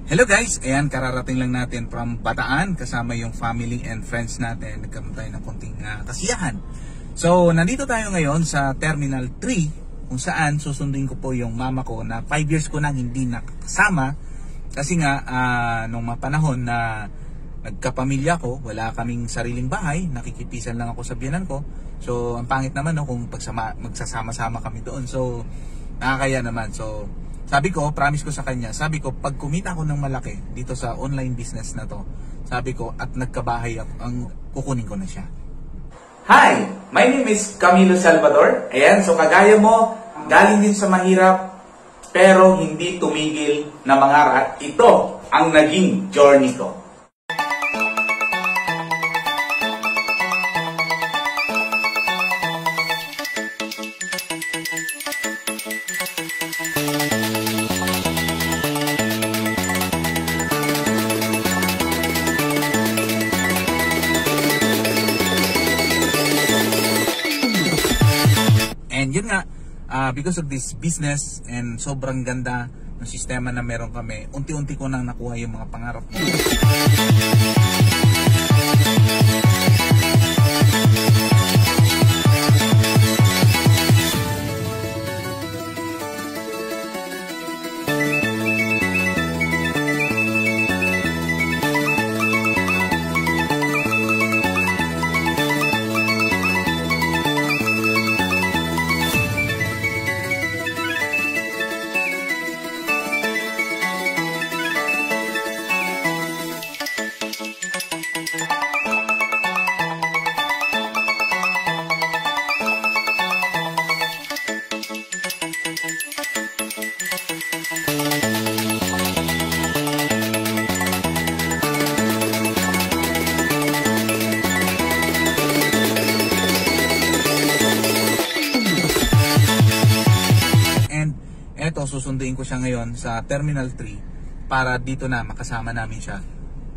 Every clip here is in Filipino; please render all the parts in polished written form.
Hello guys! Ayan, kararating lang natin from Bataan kasama yung family and friends natin. Nagkaroon tayo ng konting kasiyahan. So, nandito tayo ngayon sa Terminal 3 kung saan susunduin ko po yung mama ko na 5 years ko nang hindi nakasama kasi nga nung mapanahon na nagkapamilya ko, wala kaming sariling bahay, nakikipisan lang ako sa biyanan ko. So, ang pangit naman kung magsasama-sama kami doon. So, nakakaya naman. So, sabi ko, promise ko sa kanya, sabi ko, pag kumita ako ng malaki dito sa online business na to, sabi ko, at nagkabahay ako, ang kukunin ko na siya. Hi! My name is Camilo Salvador. Ayan, so kagaya mo, galing din sa mahirap, pero hindi tumigil na mangarap. Ito ang naging journey ko. And yun nga, because of this business and sobrang ganda ng sistema na meron kami, unti-unti ko nang nakuha yung mga pangarap ko. Eto, susunduin ko siya ngayon sa Terminal 3 para dito na makasama namin siya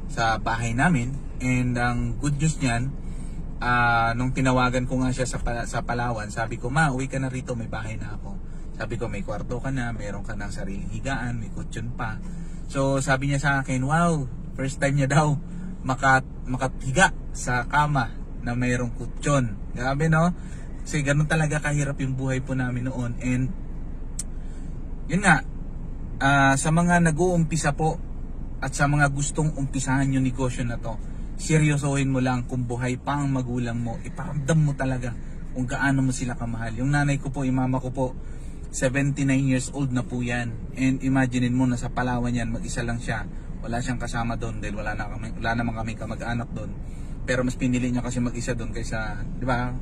sa bahay namin. And ang good news niyan, nung tinawagan ko nga siya sa Palawan, sabi ko, ma, uwi ka na rito, may bahay na ako. Sabi ko, may kwarto ka na, meron ka ng sariling higaan, may kutsyon pa. So sabi niya sa akin, wow, first time niya daw makathiga sa kama na mayroong kutsyon. Grabe, no? Kasi ganun talaga kahirap yung buhay po namin noon. And yun nga, sa mga nag-uumpisa po at sa mga gustong umpisahan yung negosyo na to, seryosohin mo lang kung buhay pa ang magulang mo, iparamdam mo talaga kung gaano mo sila kamahal. Yung nanay ko po, yung mama ko po, 79 years old na po yan. And imaginein mo na sa Palawan yan, mag-isa lang siya. Wala siyang kasama doon dahil wala naman kami kamag-anak doon. Pero mas pinili niya kasi mag-isa doon kaysa, di ba?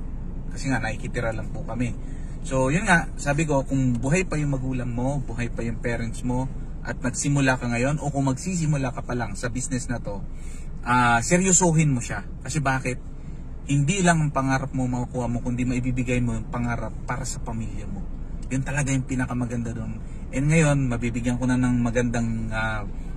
Kasi nga nakikitira lang po kami. So yun nga, sabi ko, kung buhay pa yung magulang mo, buhay pa yung parents mo, at nagsimula ka ngayon, o kung magsisimula ka pa lang sa business na to, seryosohin mo siya. Kasi bakit? Hindi lang ang pangarap mo makukuha mo, kundi maibibigay mo yung pangarap para sa pamilya mo. Yun talaga yung pinakamaganda doon. And ngayon, mabibigyan ko na ng magandang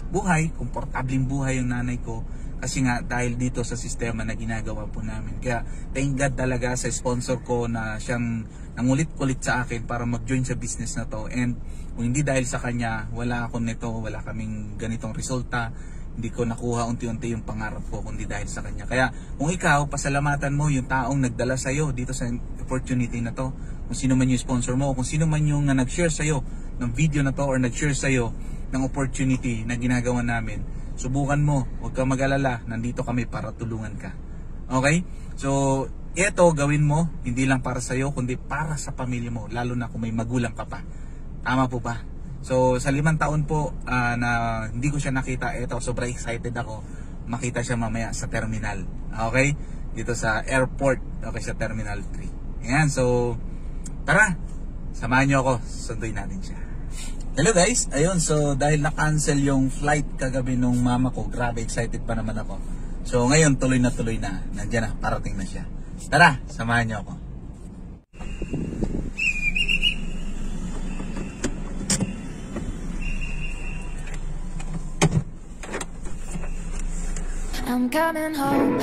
buhay, komportabling buhay yung nanay ko. Kasi nga dahil dito sa sistema na ginagawa po namin. Kaya thank God talaga sa sponsor ko na siyang nangulit-kulit sa akin para mag-join sa business na to. And kung hindi dahil sa kanya, wala ako nito, wala kaming ganitong resulta. Hindi ko nakuha unti-unti yung pangarap ko kundi dahil sa kanya. Kaya kung ikaw, pasalamatan mo yung taong nagdala sa'yo dito sa opportunity na to. Kung sino man yung sponsor mo, kung sino man yung nag-share sa'yo ng video na to or nag-share sa'yo ng opportunity na ginagawa namin. Subukan mo, huwag kang mag-alala, nandito kami para tulungan ka. Okay? So, ito gawin mo, hindi lang para sa'yo, kundi para sa pamilya mo, lalo na kung may magulang ka pa. Tama po ba? So, sa 5 taon po na hindi ko siya nakita, ito, sobrang excited ako makita siya mamaya sa terminal. Okay? Dito sa airport, okay, sa Terminal 3. Ayan, so, tara, samahan niyo ako, sunduin natin siya. Hello guys, ayun, so dahil na-cancel yung flight kagabi nung mama ko, grabe excited pa naman ako. So ngayon tuloy na, nandiyan na, parating na siya. Tara, samahan niyo ako. I'm coming home,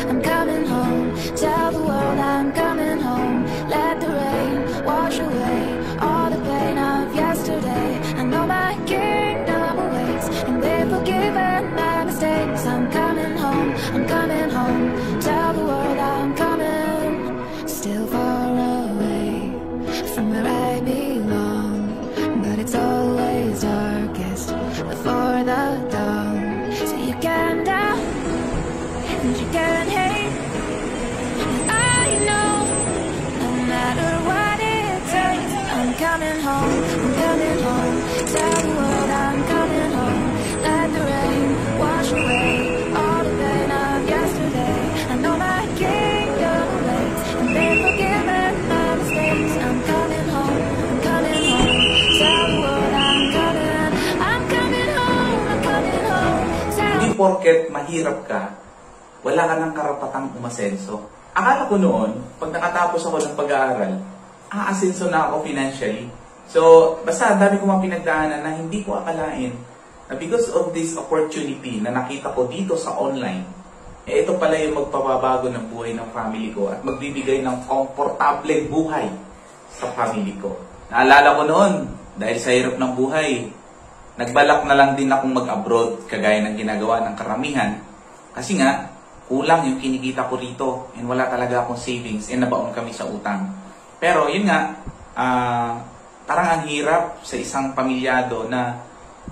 tell the world I'm coming home. Let the rain wash away all the pain of yesterday. I know my kingdom awaits, and they forgive for the dumb. So you can doubt and you can hate. I know no matter what it takes, I'm coming home, I'm coming home. Tell the world I'm coming home. Let the rain wash away all the pain of yesterday. I know my kingdom awaits, and they've forgiven my mistakes. I'm coming home, I'm coming home. Tell the world I'm coming home, I'm coming home. Hindi porket mahirap ka, wala ka ng karapatang umasenso. Akala ko noon, pag nakatapos ako ng pag-aaral, aasenso na ako financially. So, basta dami ko mga pinagdaanan na hindi ko akalain na because of this opportunity na nakita ko dito sa online, ito pala yung magpapabago ng buhay ng family ko at magbibigay ng komportableng buhay sa family ko. Naalala ko noon, dahil sa hirap ng buhay, nagbalak na lang din akong mag-abroad kagaya ng ginagawa ng karamihan. Kasi nga, kulang yung kinikita ko rito and wala talaga akong savings and nabaon kami sa utang. Pero yun nga, parang ang hirap sa isang pamilyado na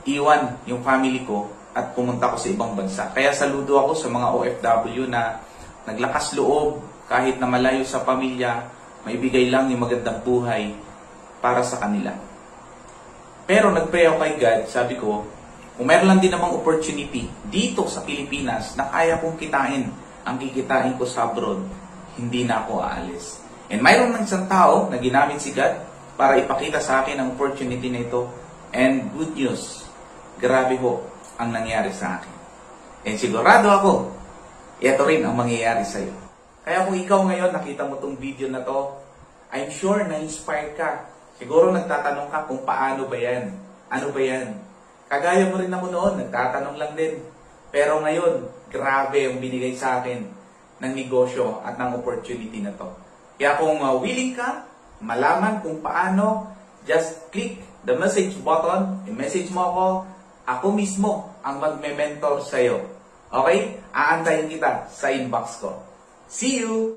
iwan yung family ko at pumunta ko sa ibang bansa. Kaya saludo ako sa mga OFW na naglakas loob kahit na malayo sa pamilya, maibigay lang yung magandang buhay para sa kanila. Pero nag-pray ako kay God, sabi ko, kung meron lang din namang opportunity dito sa Pilipinas na kaya kong kitain ang kikitain ko sa abroad, hindi na ako aalis. And mayroon ng isang tao na ginamit si God para ipakita sa akin ang opportunity na ito. And good news, grabe ho ang nangyari sa akin. And sigurado ako, ito rin ang mangyayari sa iyo. Kaya kung ikaw ngayon nakita mo tong video na to, I'm sure na-inspire ka. Siguro nagtatanong ka kung paano ba yan? Ano ba yan? Kagaya mo rin ako noon, nagtatanong lang din. Pero ngayon, grabe ang binigay sa akin ng negosyo at ng opportunity na to. Kaya kung willing ka, malaman kung paano, just click the message button, i-message mo ako mismo ang magme-mentor sa'yo. Okay? Aantayin kita sa inbox ko. See you!